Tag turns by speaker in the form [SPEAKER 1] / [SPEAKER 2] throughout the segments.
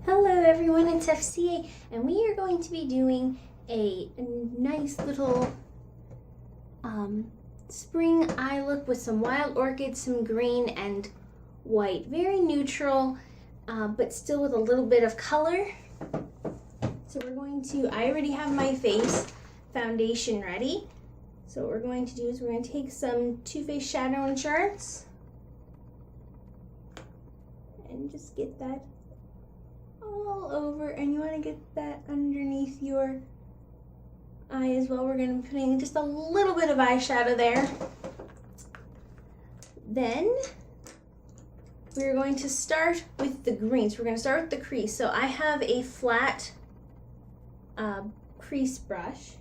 [SPEAKER 1] Hello everyone, it's FCA, and we are going to be doing a nice little spring eye look with some wild orchids, some green and white. Very neutral, but still with a little bit of color. So I already have my face foundation ready. So what we're going to do is we're going to take some Too Faced Shadow Insurance and just get that all over, and you want to get that underneath your eye as well. We're going to be putting just a little bit of eyeshadow there. Then we're going to start with the greens. We're going to start with the crease. So I have a flat crease brush,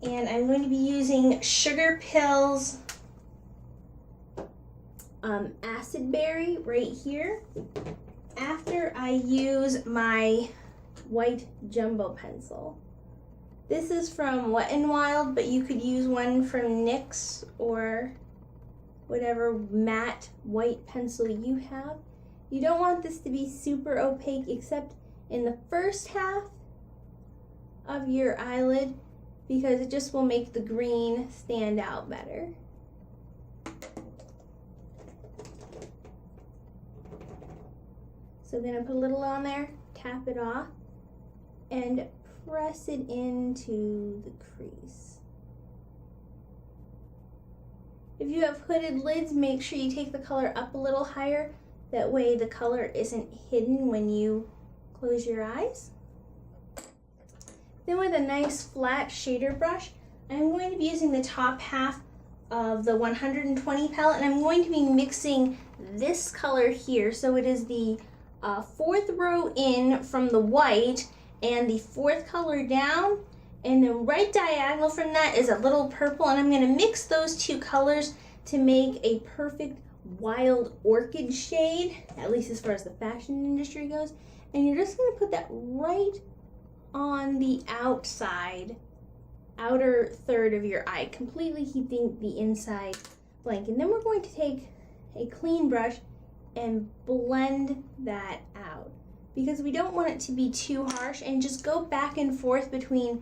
[SPEAKER 1] and I'm going to be using Sugarpill's Acidberry right here. After I use my white jumbo pencil. This is from Wet n Wild, but you could use one from NYX or whatever matte white pencil you have. You don't want this to be super opaque except in the first half of your eyelid, because it just will make the green stand out better. So then I put a little on there, tap it off, and press it into the crease. If you have hooded lids, make sure you take the color up a little higher. That way the color isn't hidden when you close your eyes. Then with a nice flat shader brush, I'm going to be using the top half of the 120 palette, and I'm going to be mixing this color here. So it is the fourth row in from the white and the fourth color down, and then right diagonal from that is a little purple, and I'm going to mix those two colors to make a perfect wild orchid shade, at least as far as the fashion industry goes. And you're just going to put that right on the outer third of your eye, completely keeping the inside blank. And then we're going to take a clean brush and blend that out, because we don't want it to be too harsh, and just go back and forth between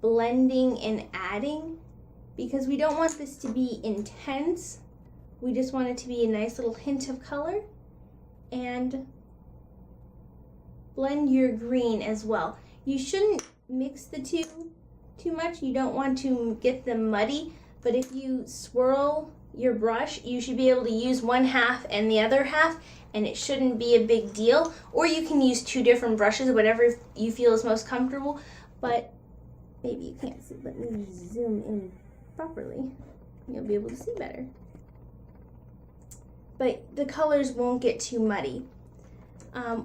[SPEAKER 1] blending and adding, because we don't want this to be intense. We just want it to be a nice little hint of color. And blend your green as well. You shouldn't mix the two too much. You don't want to get them muddy, but if you swirl your brush, you should be able to use one half and the other half, and it shouldn't be a big deal. Or you can use two different brushes, whatever you feel is most comfortable, but maybe you can't see. Let me zoom in properly. You'll be able to see better. But the colors won't get too muddy.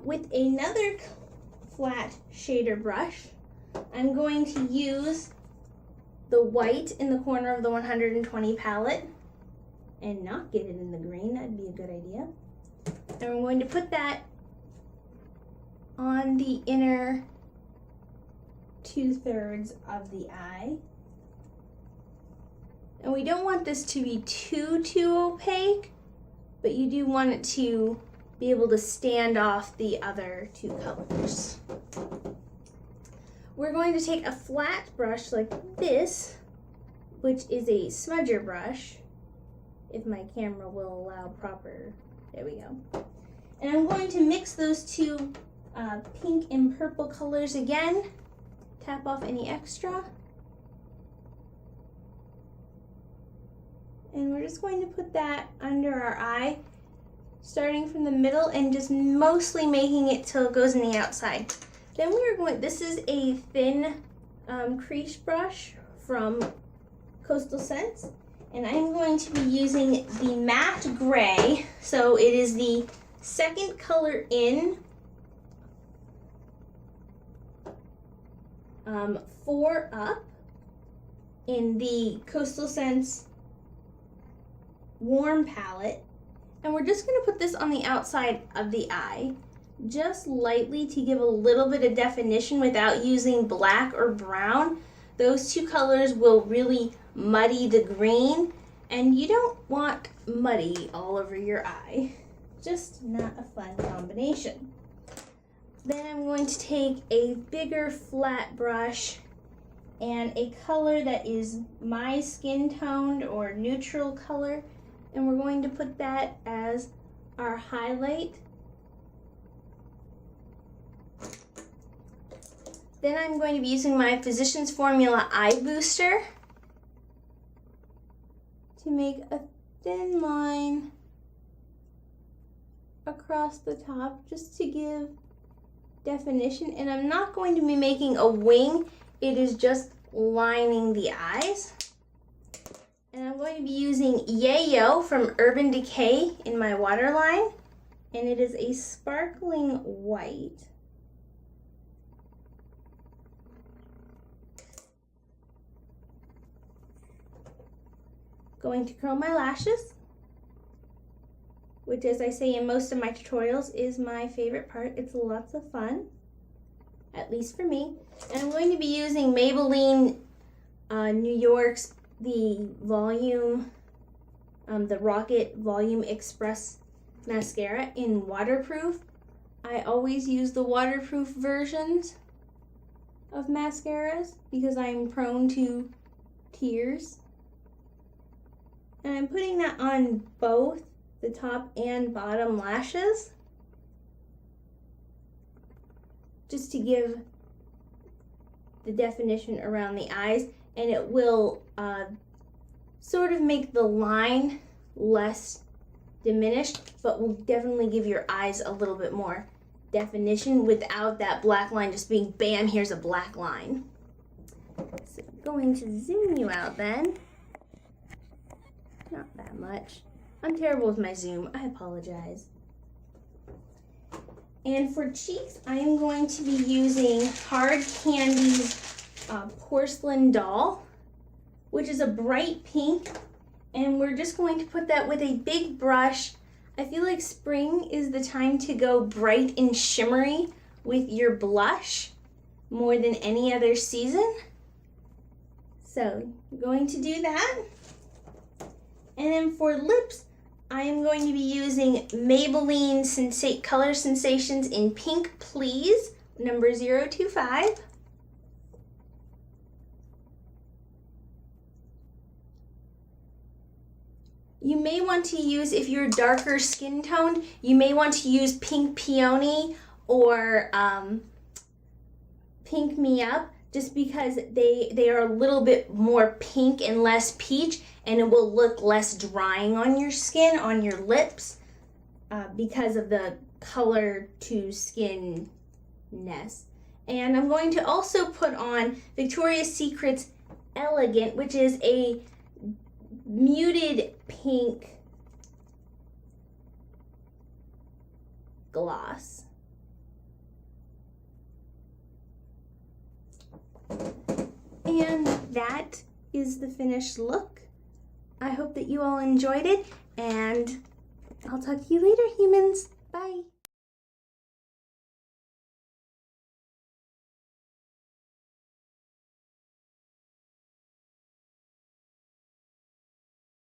[SPEAKER 1] With another flat shader brush, I'm going to use the white in the corner of the 120 palette and not get it in the green. That'd be a good idea. And we're going to put that on the inner 2/3 of the eye. And we don't want this to be too opaque, but you do want it to be able to stand off the other two colors. We're going to take a flat brush like this, which is a smudger brush, if my camera will allow proper, there we go. And I'm going to mix those two pink and purple colors again, tap off any extra. And we're just going to put that under our eye, starting from the middle and just mostly making it till it goes in the outside. Then we are going, this is a thin crease brush from Coastal Scents, and I'm going to be using the matte gray. So it is the second color in, 4 up in the Coastal Scents Warm palette. And we're just going to put this on the outside of the eye, just lightly, to give a little bit of definition without using black or brown. Those two colors will really muddy the green, and you don't want muddy all over your eye. Just not a fun combination. Then I'm going to take a bigger flat brush and a color that is my skin toned or neutral color, and we're going to put that as our highlight. Then I'm going to be using my Physicians Formula Eye Booster to make a thin line across the top just to give definition. And I'm not going to be making a wing, it is just lining the eyes. And I'm going to be using Yeyo from Urban Decay in my waterline, and it is a sparkling white. Going to curl my lashes, which, as I say in most of my tutorials, is my favorite part. It's lots of fun, at least for me. And I'm going to be using Maybelline New York's the Rocket Volume Express mascara in waterproof. I always use the waterproof versions of mascaras because I'm prone to tears. And I'm putting that on both the top and bottom lashes just to give the definition around the eyes, and it will sort of make the line less diminished, but will definitely give your eyes a little bit more definition without that black line just being bam, here's a black line. So I'm going to zoom you out then. Not that much. I'm terrible with my zoom. I apologize. And for cheeks, I am going to be using Hard Candy's Porcelain Doll, which is a bright pink. And we're just going to put that with a big brush. I feel like spring is the time to go bright and shimmery with your blush more than any other season. So I'm going to do that. And then for lips, I am going to be using Maybelline Color Sensations in Pink Please, number 025. You may want to use, if you're darker skin toned, you may want to use Pink Peony or Pink Me Up, just because they are a little bit more pink and less peach, and it will look less drying on your skin, on your lips, because of the color to skinness. And I'm going to also put on Victoria's Secret's Elegant, which is a muted pink gloss. And that is the finished look. I hope that you all enjoyed it, and I'll talk to you later, humans. Bye.